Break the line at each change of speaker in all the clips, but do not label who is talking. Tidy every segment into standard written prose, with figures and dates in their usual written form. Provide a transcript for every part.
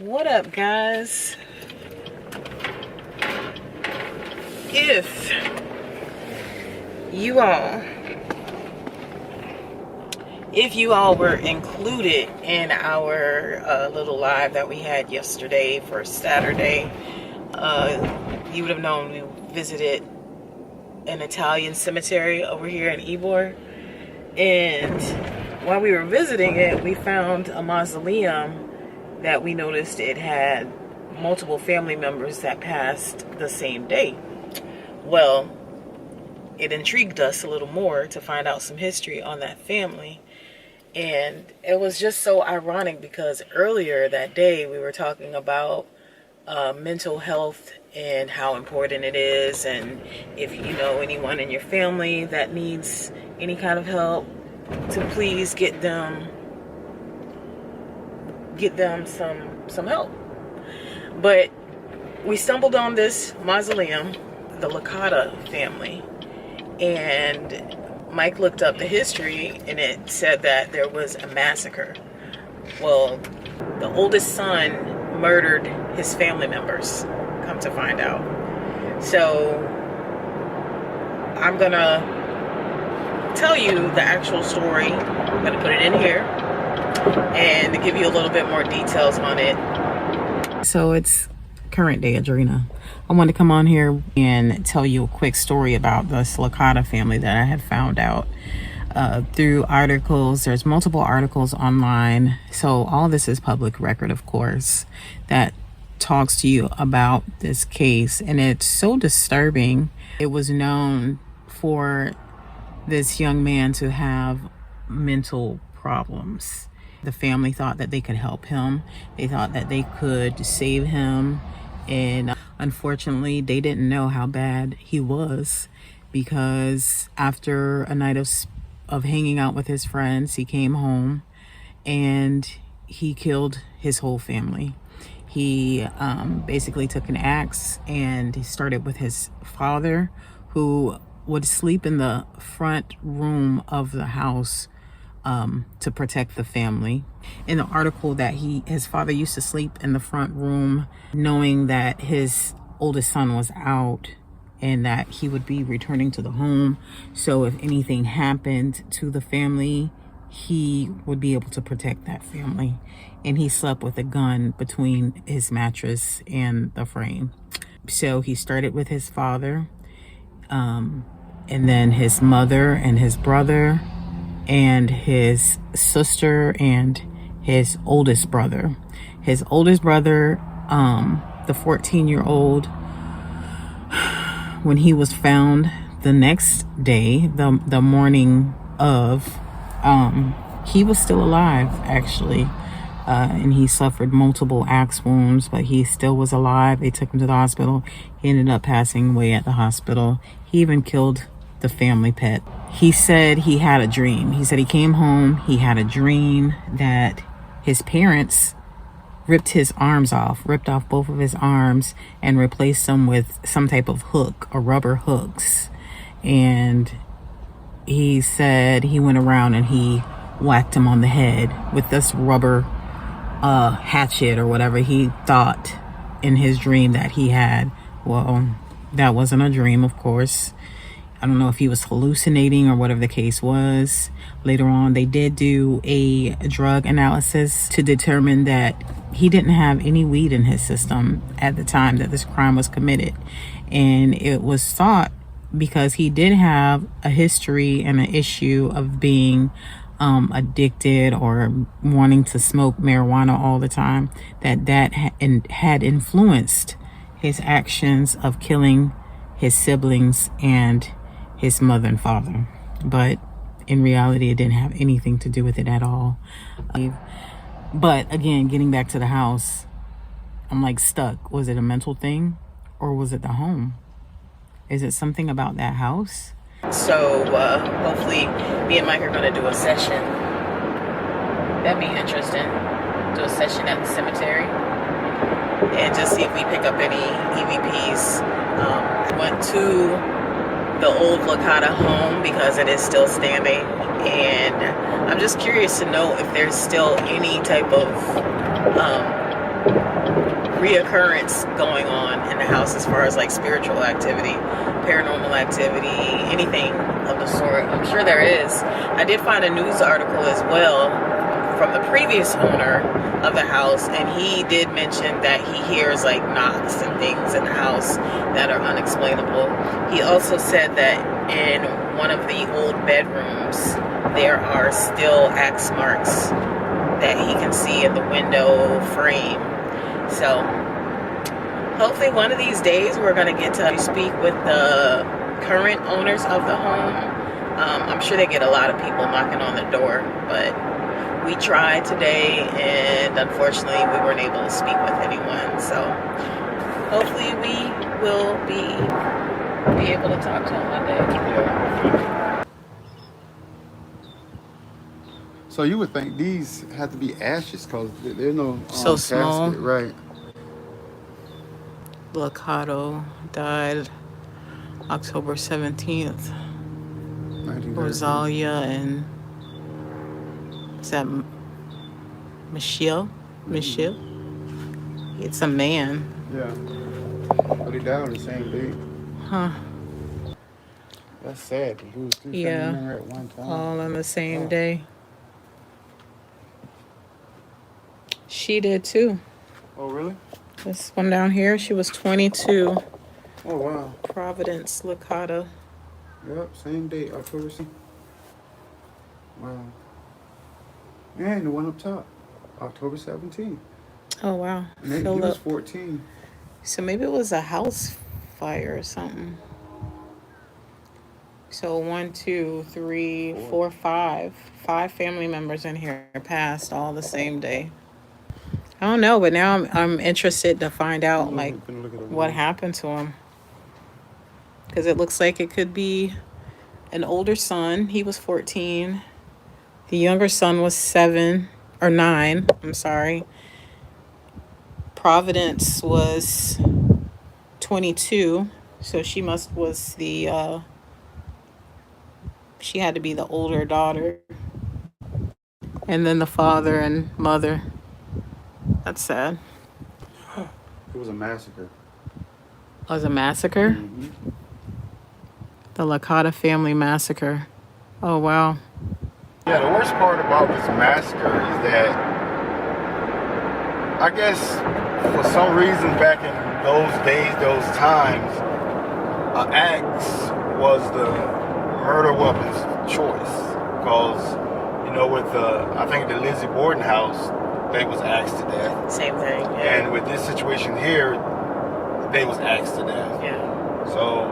What up, guys? If you all were included in our little live that we had yesterday for Saturday, you would have known we visited an Italian cemetery over here in Ybor. And while we were visiting it, we found a mausoleum that we noticed it had multiple family members that passed the same day. Well, it intrigued us a little more to find out some history on that family. And it was just so ironic because earlier that day we were talking about mental health and how important it is, and if you know anyone in your family that needs any kind of help, to please get them some help. But we stumbled on this mausoleum, the Licata family, and Mike looked up the history and it said that there was a massacre. Well, the oldest son murdered his family members, come to find out. So I'm gonna tell you the actual story. I'm gonna put it in here and give you a little bit more details on it. So it's current day at Drena. I wanted to come on here and tell you a quick story about the Licata family that I had found out through articles. There's multiple articles online, so all this is public record, of course, that talks to you about this case. And it's so disturbing. It was known for this young man to have mental problems. The family thought that they could help him. They thought that they could save him. And unfortunately, they didn't know how bad he was, because after a night of hanging out with his friends, he came home and he killed his whole family. He basically took an axe and he started with his father, who would sleep in the front room of the house to protect the family. In the article, that his father used to sleep in the front room knowing that his oldest son was out and that he would be returning to the home. So if anything happened to the family, he would be able to protect that family. And he slept with a gun between his mattress and the frame. So he started with his father, and then his mother and his brother and his sister and his oldest brother. His oldest brother, the 14-year-old, when he was found the next day, the morning of, he was still alive, actually. And he suffered multiple axe wounds, but he still was alive. They took him to the hospital. He ended up passing away at the hospital. He even killed the family pet. He said he had a dream. He said he came home, he had a dream that his parents ripped off both of his arms and replaced them with some type of hook or rubber hooks. And he said he went around and he whacked him on the head with this rubber hatchet or whatever he thought in his dream that he had. Well, that wasn't a dream, of course. I don't know if he was hallucinating or whatever the case was. Later on, they did do a drug analysis to determine that he didn't have any weed in his system at the time that this crime was committed. And it was thought, because he did have a history and an issue of being addicted or wanting to smoke marijuana all the time, that had influenced his actions of killing his siblings and his mother and father. But in reality, it didn't have anything to do with it at all. But again, getting back to the house, I'm like stuck. Was it a mental thing, or was it the home? Is it something about that house? So hopefully me and Mike are going to do a session. That'd be interesting. Do a session at the cemetery and just see if we pick up any EVPs. I went to the old Licata home because it is still standing, and I'm just curious to know if there's still any type of reoccurrence going on in the house as far as like spiritual activity, paranormal activity, anything of the sort. I'm sure there is. I did find a news article as well from the previous owner of the house, and he did mention that he hears like knocks and things in the house that are unexplainable. He also said that in one of the old bedrooms there are still axe marks that he can see in the window frame. So hopefully one of these days we're going to get to speak with the current owners of the home. I'm sure they get a lot of people knocking on the door, but we tried today and unfortunately we weren't able to speak with anyone. So hopefully we will be able to talk to them one day.
Yeah. So you would think these have to be ashes because there's no
so small.
casket, right?
Licata died October 17th.
1913.
Rosalia and is that Michelle? Michelle? It's a man.
Yeah. But they died on the same day.
Huh.
That's sad to lose two family
Yeah.
members at one time.
All on the same day. She did too.
Oh, really?
This one down here, she was 22.
Oh, wow.
Providence, Licata.
Yep, same day, October 2nd. Wow. And the one up top, October 17th.
Oh, wow.
And he was 14.
So maybe it was a house fire or something. So 1, 2, 3, 4, 5. 5 family members in here passed all the same day. I don't know, but now I'm interested to find out like what happened to him. Because it looks like it could be an older son. He was 14. The younger son was 9. I'm sorry. Providence was 22. So she had to be the older daughter. And then the father and mother. That's sad.
It was a massacre.
It was a massacre?
Mm-hmm.
The Licata family massacre. Oh, wow.
Yeah, the worst part about this massacre is that I guess for some reason back in those days, those times, an axe was the murder weapon's choice. Because, you know, with I think the Lizzie Borden house, they was axed to death.
Same thing, yeah.
And with this situation here, they was axed to death.
Yeah.
So,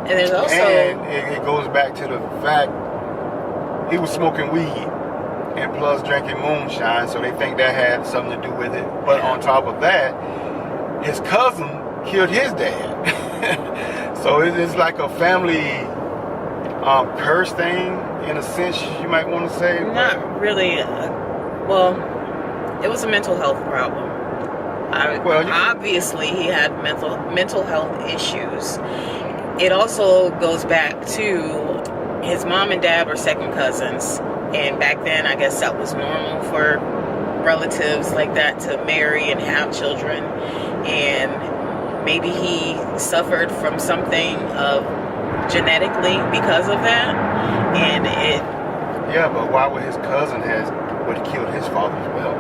and there's also...
And it goes back to the fact he was smoking weed and plus drinking moonshine, so they think that had something to do with it. But on top of that, his cousin killed his dad. So it's like a family curse thing, in a sense, you might want to say.
Not really. Well, it was a mental health problem. Obviously, he had mental health issues. It also goes back to his mom and dad were second cousins. And back then, I guess that was normal for relatives like that to marry and have children. And maybe he suffered from something genetically because of that. And
Yeah, but why would his cousin would have killed his father as well?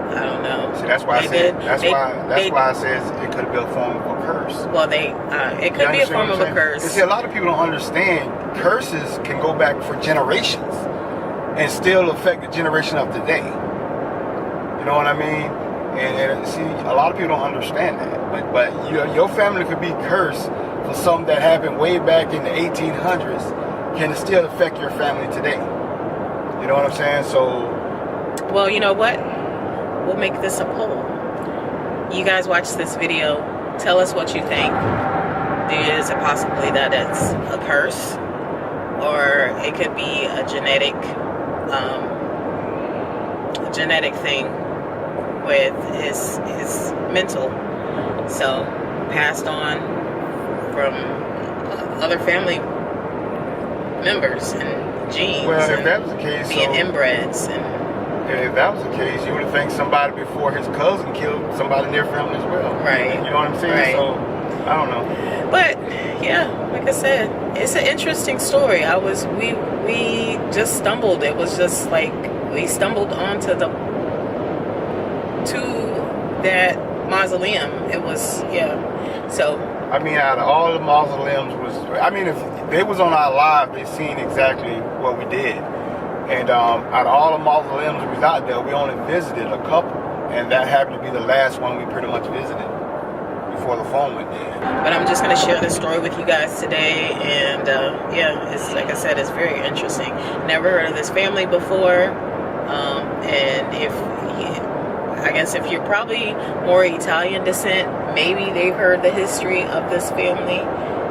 I don't know.
See, that's why I said why I said it could have been a form of a curse.
Well, it could be a form of a curse.
You see, a lot of people don't understand curses can go back for generations and still affect the generation of today. You know what I mean? And see, a lot of people don't understand that. But your family could be cursed for something that happened way back in the 1800s, can still affect your family today. You know what I'm saying? So,
well, you know what? We'll make this a poll. You guys watch this video. Tell us what you think. Is it possibly that it's a curse, or it could be a genetic thing with his mental, so passed on from other family members and genes.
Well, if that was the case,
being inbreds and
if that was the case, you would have think somebody before his cousin killed somebody in their family as well.
Right.
You know what I'm saying?
Right.
So, I don't know.
But yeah, like I said, it's an interesting story. We just stumbled. It was just like we stumbled onto that mausoleum. It was, yeah. So
I mean, out of all the mausoleums if they was on our live, they seen exactly what we did. And out of all the mausoleums we was out there, we only visited a couple, and that happened to be the last one we pretty much visited before the phone went dead.
but I'm just going to share this story with you guys today, and yeah, it's like I said, it's very interesting. Never heard of this family before, and I guess if you're probably more Italian descent, maybe they've heard the history of this family.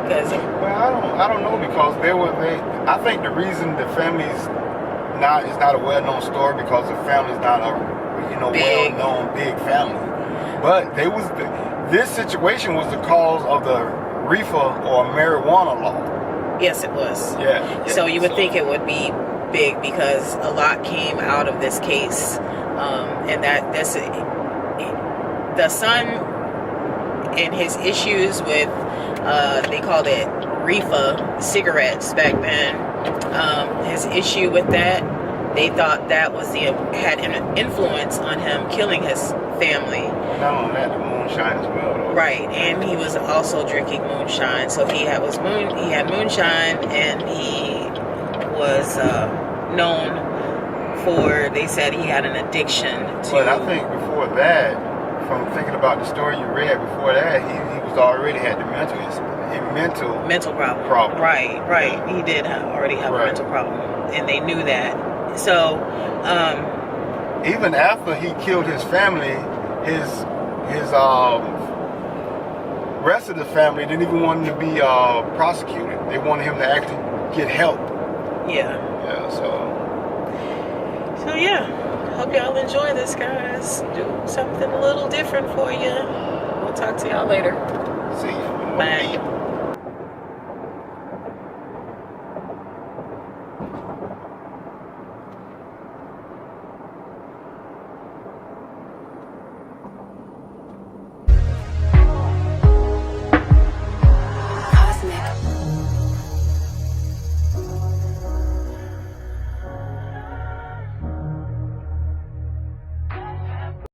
Because
I don't know, because I think the reason the family's not a well-known story because the family's not a well-known big family, but this situation was the cause of the reefer or marijuana law.
Yes, it was.
Yeah.
So you would think it would be big because a lot came out of this case, and the son and his issues with they called it reefer cigarettes back then. His issue with that, they thought that had an influence on him killing his family.
Not only that, the moonshine as well. Though.
Right, and he was also drinking moonshine. So he had moonshine, and he was known for. They said he had an addiction to.
But I think before that, from thinking about the story you read before that, he was already had the mental problem.
Right. Yeah. He did already have a mental problem, and they knew that. So
even after he killed his family, his rest of the family didn't even want him to be prosecuted. They wanted him to actually get help.
Yeah.
Yeah.
So yeah. Hope y'all enjoy this, guys. Do something a little different for you. We'll talk to y'all later.
See you.
Bye.